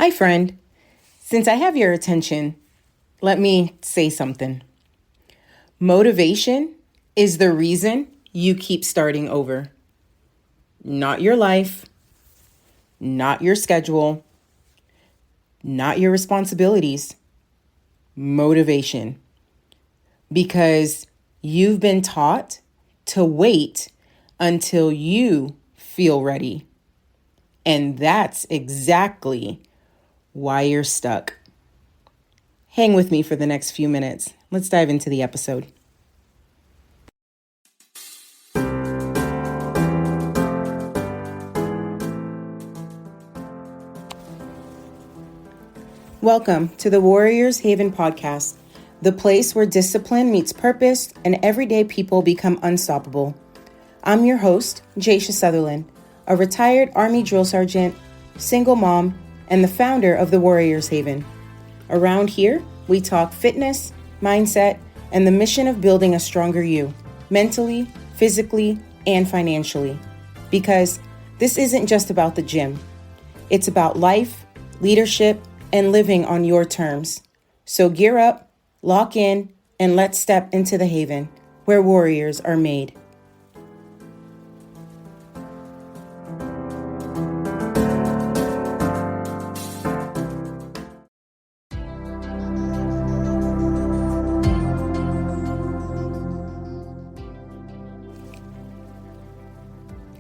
Hi, friend. Since I have your attention, let me say something. Motivation is the reason you keep starting over. Not your life, not your schedule, not your responsibilities. Motivation. Because you've been taught to wait until you feel ready. And that's exactly why you're stuck. Hang with me for the next few minutes. Let's dive into the episode. Welcome to the Warriors Haven podcast, the place where discipline meets purpose and everyday people become unstoppable. I'm your host, Jeshia Sutherland, a retired Army drill sergeant, single mom, and the founder of the Warriors Haven. Around here, we talk fitness, mindset, and the mission of building a stronger you, mentally, physically, and financially. Because this isn't just about the gym. It's about life, leadership, and living on your terms. So gear up, lock in, and let's step into the haven where warriors are made.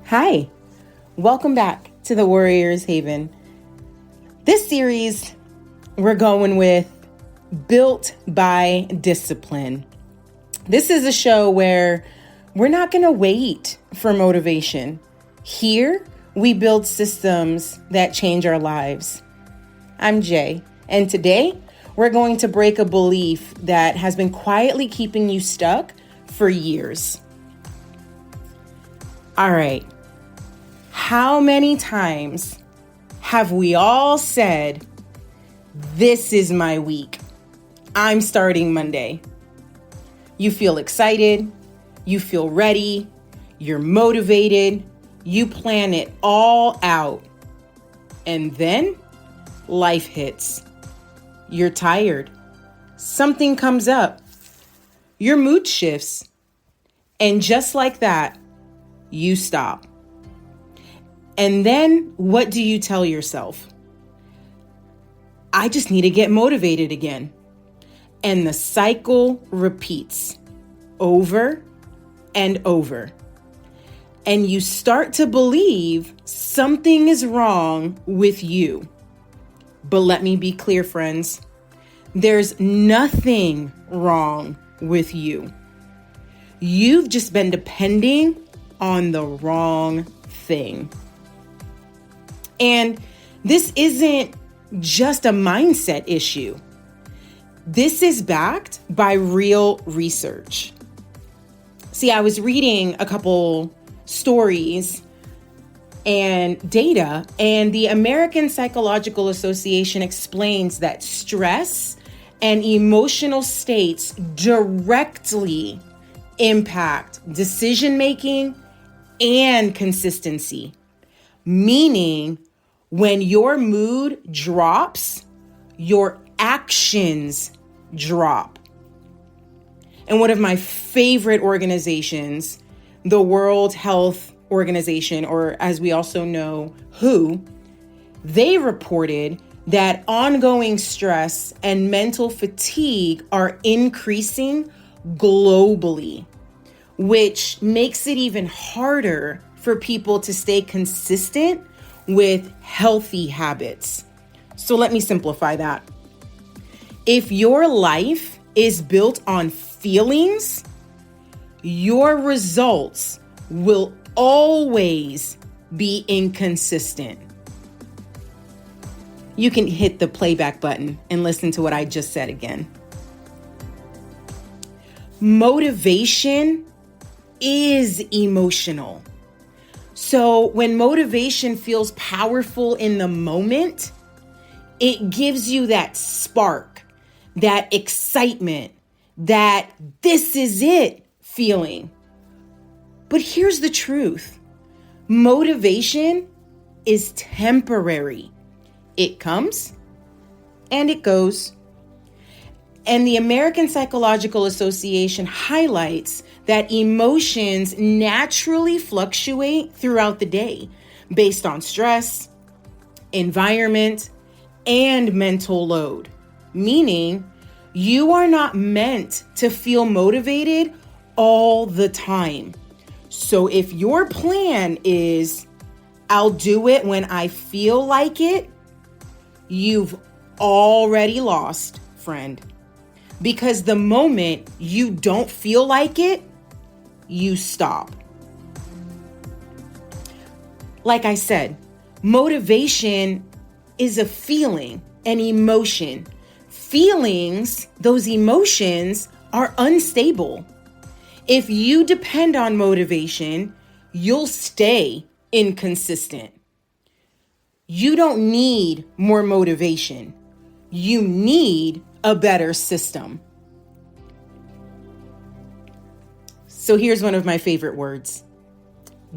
Hi, welcome back to the Warriors Haven. This series, we're going with Built by Discipline. This is a show where we're not going to wait for motivation. Here, we build systems that change our lives. I'm Jay, and today we're going to break a belief that has been quietly keeping you stuck for years. All right. How many times have we all said, "This is my week. I'm starting Monday"? You feel excited, you feel ready, you're motivated, you plan it all out. And then life hits. You're tired. Something comes up. Your mood shifts. And just like that, you stop. And then what do you tell yourself? I just need to get motivated again. And the cycle repeats over and over. And you start to believe something is wrong with you. But let me be clear, friends. There's nothing wrong with you. You've just been depending on the wrong thing. And this isn't just a mindset issue. This is backed by real research. See, I was reading a couple stories and data, and the American Psychological Association explains that stress and emotional states directly impact decision-making and consistency. Meaning, when your mood drops, your actions drop. And one of my favorite organizations, the World Health Organization, or as we also know, WHO, they reported that ongoing stress and mental fatigue are increasing globally, which makes it even harder for people to stay consistent with healthy habits. So let me simplify that. If your life is built on feelings, your results will always be inconsistent. You can hit the playback button and listen to what I just said again. Motivation is emotional. So when motivation feels powerful in the moment, it gives you that spark, that excitement, that this is it feeling. But here's the truth. Motivation is temporary. It comes and it goes. And the American Psychological Association highlights that emotions naturally fluctuate throughout the day based on stress, environment, and mental load, meaning you are not meant to feel motivated all the time. So if your plan is, I'll do it when I feel like it, you've already lost, friend. Because the moment you don't feel like it, you stop. Like I said, motivation is a feeling, an emotion. Feelings, those emotions, are unstable. If you depend on motivation, you'll stay inconsistent. You don't need more motivation. You need a better system. So here's one of my favorite words: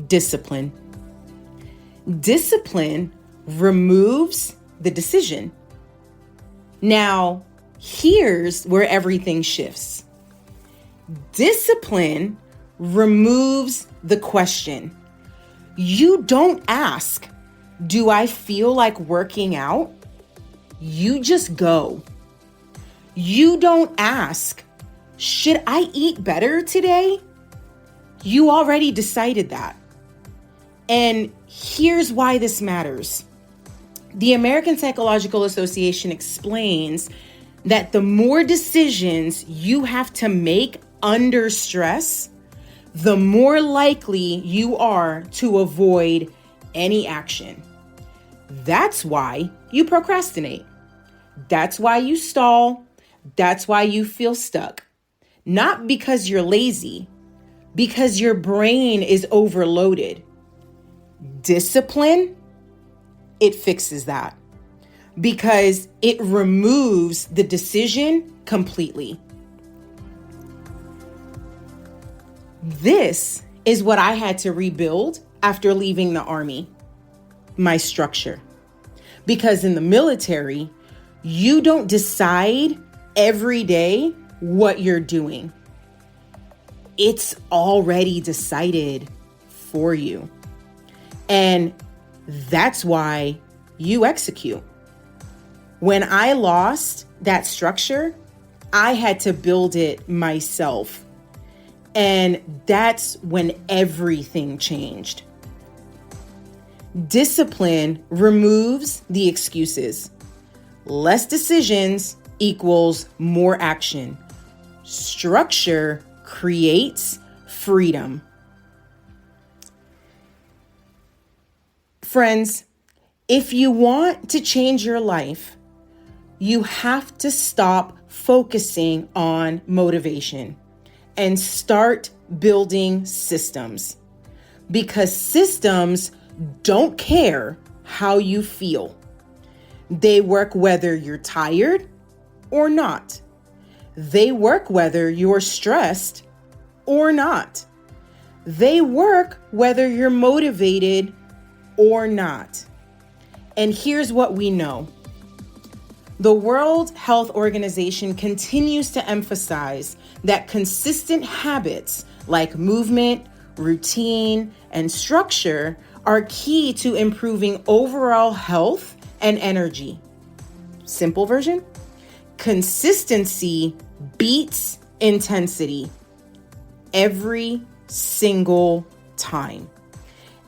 discipline. Discipline removes the decision. Now, here's where everything shifts. Discipline removes the question. You don't ask, do I feel like working out? You just go. You don't ask, should I eat better today? You already decided that. And here's why this matters. The American Psychological Association explains that the more decisions you have to make under stress, the more likely you are to avoid any action. That's why you procrastinate. That's why you stall. That's why you feel stuck. Not because you're lazy, because your brain is overloaded. Discipline, it fixes that because it removes the decision completely. This is what I had to rebuild after leaving the Army, my structure. Because in the military, you don't decide every day what you're doing. It's already decided for you. And that's why you execute. When I lost that structure, I had to build it myself. And that's when everything changed. Discipline removes the excuses. Less decisions equals more action. Structure creates freedom. Friends, if you want to change your life, you have to stop focusing on motivation and start building systems. Because systems don't care how you feel. They work whether you're tired or not. They work whether you're stressed or not. They work whether you're motivated or not. And here's what we know. The World Health Organization continues to emphasize that consistent habits like movement, routine, and structure are key to improving overall health and energy. Simple version: consistency beats intensity every single time.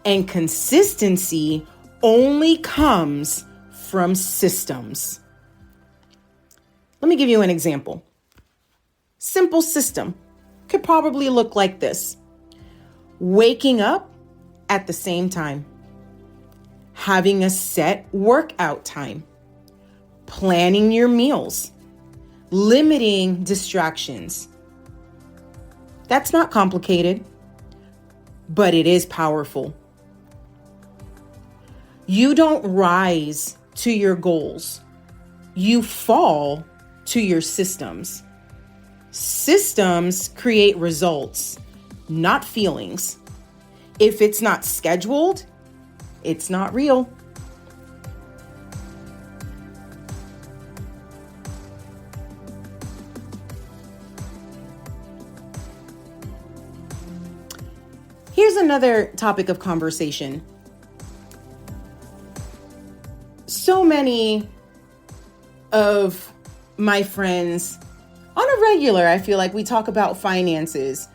And consistency only comes from systems. Let me give you an example. Simple system could probably look like this: waking up at the same time, having a set workout time, planning your meals, limiting distractions. That's not complicated, but it is powerful. You don't rise to your goals. You fall to your systems. Systems create results, not feelings. If it's not scheduled, it's not real. another topic of conversation. So many of my friends on a regular, I feel like we talk about finances.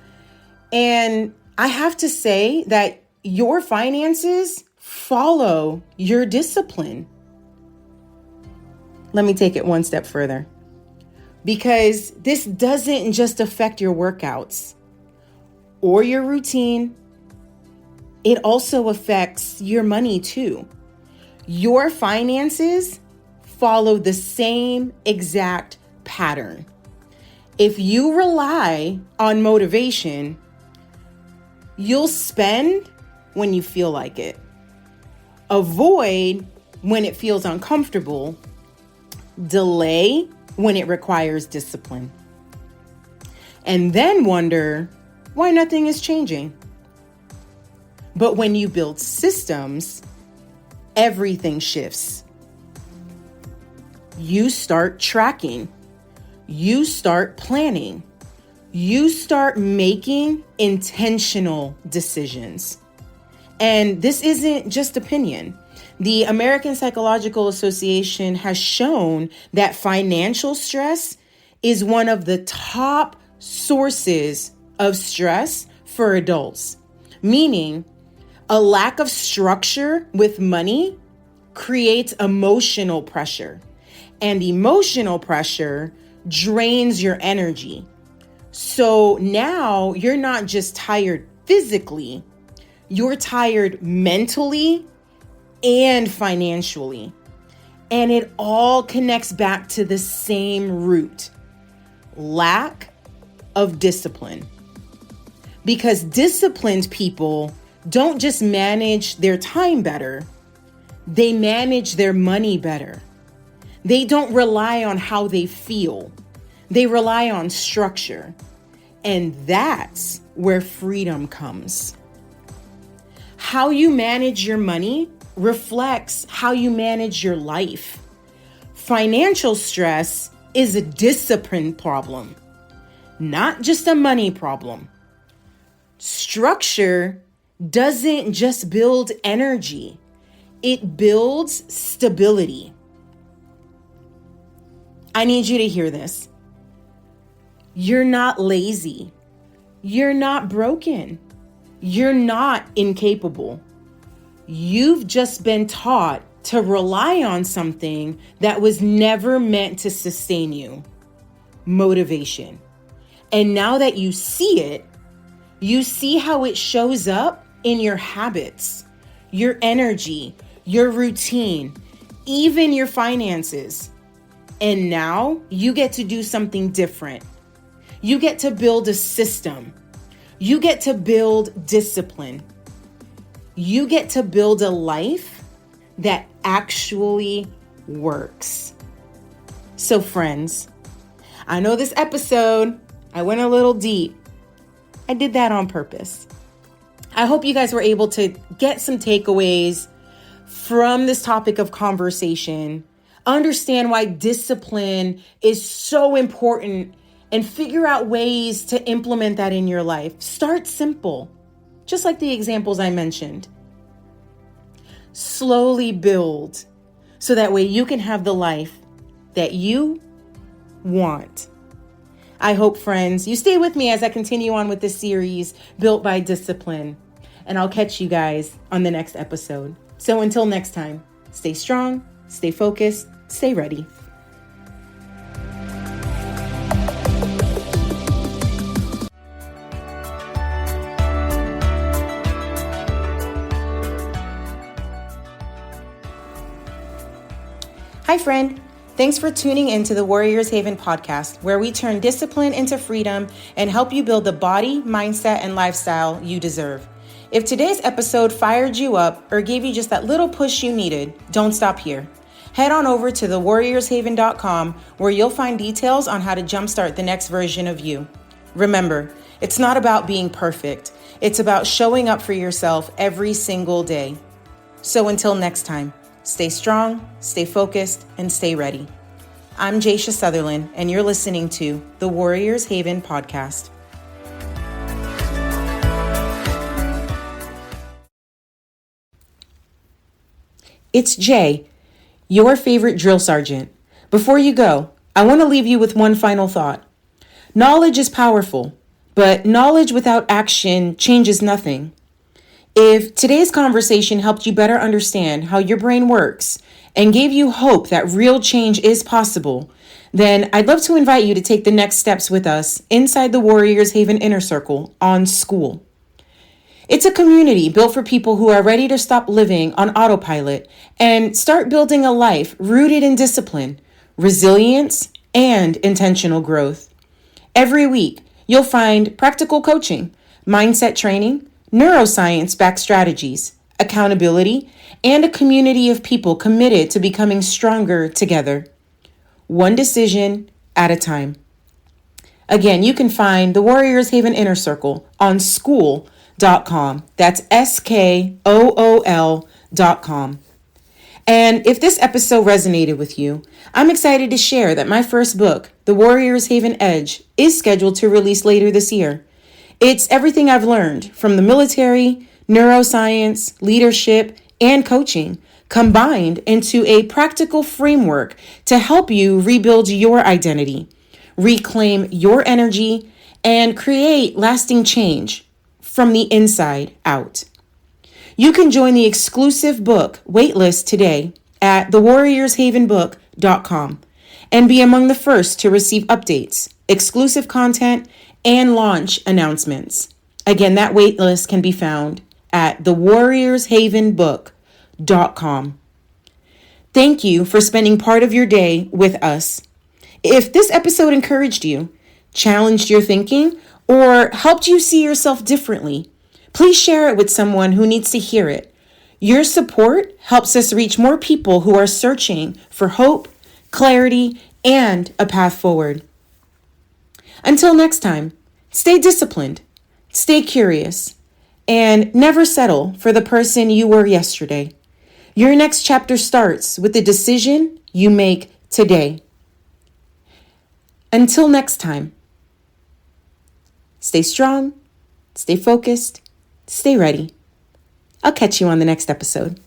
And I have to say that your finances follow your discipline. Let me take it one step further, because this doesn't just affect your workouts or your routine. It also affects your money too. Your finances follow the same exact pattern. If you rely on motivation, you'll spend when you feel like it. Avoid when it feels uncomfortable. Delay when it requires discipline. And then wonder why nothing is changing. But when you build systems, everything shifts. You start tracking. You start planning. You start making intentional decisions. And this isn't just opinion. The American Psychological Association has shown that financial stress is one of the top sources of stress for adults, meaning a lack of structure with money creates emotional pressure, and emotional pressure drains your energy. So now you're not just tired physically, you're tired mentally and financially. And it all connects back to the same root: lack of discipline. Because disciplined people don't just manage their time better, they manage their money better. They don't rely on how they feel. They rely on structure. And that's where freedom comes. How you manage your money reflects how you manage your life. Financial stress is a discipline problem, not just a money problem. Structure doesn't just build energy, it builds stability. I need you to hear this. You're not lazy. You're not broken. You're not incapable. You've just been taught to rely on something that was never meant to sustain you: motivation. And now that you see it, you see how it shows up in your habits, your energy, your routine, even your finances. And now you get to do something different. You get to build a system. You get to build discipline. You get to build a life that actually works. So friends, I know this episode, I went a little deep. I did that on purpose. I hope you guys were able to get some takeaways from this topic of conversation, understand why discipline is so important, and figure out ways to implement that in your life. Start simple, just like the examples I mentioned. Slowly build so that way you can have the life that you want. I hope, friends, you stay with me as I continue on with this series, Built by Discipline. And I'll catch you guys on the next episode. So until next time, stay strong, stay focused, stay ready. Hi, friend. Thanks for tuning into the Warriors Haven podcast, where we turn discipline into freedom and help you build the body, mindset, and lifestyle you deserve. If today's episode fired you up or gave you just that little push you needed, don't stop here. Head on over to thewarriorshaven.com, where you'll find details on how to jumpstart the next version of you. Remember, it's not about being perfect. It's about showing up for yourself every single day. So until next time, stay strong, stay focused, and stay ready. I'm Jeshia Sutherland, and you're listening to the Warriors Haven podcast. It's Jay, your favorite drill sergeant. Before you go, I want to leave you with one final thought. Knowledge is powerful, but knowledge without action changes nothing. If today's conversation helped you better understand how your brain works and gave you hope that real change is possible, then I'd love to invite you to take the next steps with us inside the Warriors Haven Inner Circle on School. It's a community built for people who are ready to stop living on autopilot and start building a life rooted in discipline, resilience, and intentional growth. Every week, you'll find practical coaching, mindset training, neuroscience-backed strategies, accountability, and a community of people committed to becoming stronger together, one decision at a time. Again, you can find the Warriors Haven Inner Circle on school.com. That's SKOOL.com. And if this episode resonated with you, I'm excited to share that my first book, The Warriors Haven Edge, is scheduled to release later this year. It's everything I've learned from the military, neuroscience, leadership, and coaching combined into a practical framework to help you rebuild your identity, reclaim your energy, and create lasting change from the inside out. You can join the exclusive book waitlist today at thewarriorshavenbook.com and be among the first to receive updates, exclusive content, and launch announcements. Again, that waitlist can be found at thewarriorshavenbook.com. Thank you for spending part of your day with us. If this episode encouraged you, challenged your thinking, or helped you see yourself differently, please share it with someone who needs to hear it. Your support helps us reach more people who are searching for hope, clarity, and a path forward. Until next time, stay disciplined, stay curious, and never settle for the person you were yesterday. Your next chapter starts with the decision you make today. Until next time, stay strong, stay focused, stay ready. I'll catch you on the next episode.